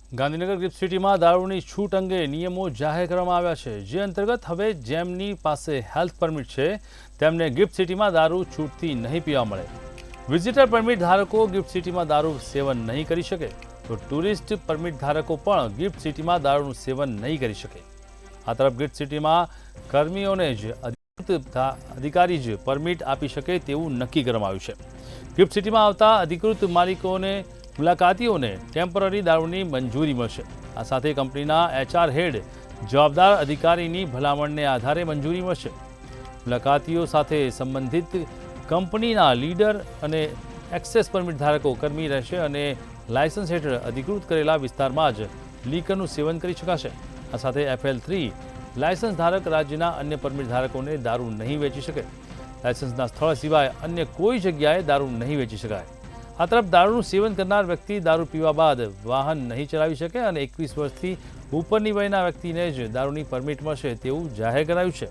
Gandhinagar gift સિટીમાં દારૂની છૂટ અંગે નિયમો જાહેર કરવામાં આવ્યા છે, જે અંતર્ગત હવે જેમની પાસે હેલ્થ પરમિટ છે તેમને ગિફ્ટ સિટીમાં દારૂ છૂટથી નહીં પીવા મળે। વિઝિટર પરમિટ ધારકો ગિફ્ટ સિટીમાં દારૂ સેવન નહીં કરી શકે, તો ટુરિસ્ટ પરમિટ ધારકો પણ ગિફ્ટ સિટીમાં દારૂનું સેવન નહીં કરી શકે। આ તરફ ગિફ્ટ સિટીમાં કર્મીઓને જ અધિકારી જ પરમિટ આપી શકે તેવું નક્કી કરવામાં આવ્યું છે। ગિફ્ટ સિટીમાં આવતા અધિકૃત માલિકોને મુલાકાતીઓને ટેમ્પરરી દારૂની મંજૂરી મળશે। આ સાથે કંપનીના HR હેડ જવાબદાર અધિકારીની ભલામણને આધારે મંજૂરી મળશે। મુલાકાતીઓ સાથે સંબંધિત કંપનીના લીડર અને એક્સેસ પરમિટ ધારકો કર્મી રહેશે અને લાયસન્સ હેઠળ અધિકૃત કરેલા વિસ્તારમાં જ લીકરનું સેવન કરી શકાશે। આ સાથે FL3 લાયસન્સ ધારક રાજ્યના અન્ય પરમિટ ધારકોને દારૂ નહીં વેચી શકે। લાયસન્સના સ્થળ સિવાય અન્ય કોઈ જગ્યાએ દારૂ નહીં વેચી શકાય। આ તરફ દારૂનું સેવન કરનાર વ્યક્તિ દારૂ પીવા બાદ વાહન નહીં ચલાવી શકે અને 21 વર્ષથી ઉપરની વયના વ્યક્તિને જ દારૂની પરમિટ મળશે તેવું જાહેર કરાયું છે।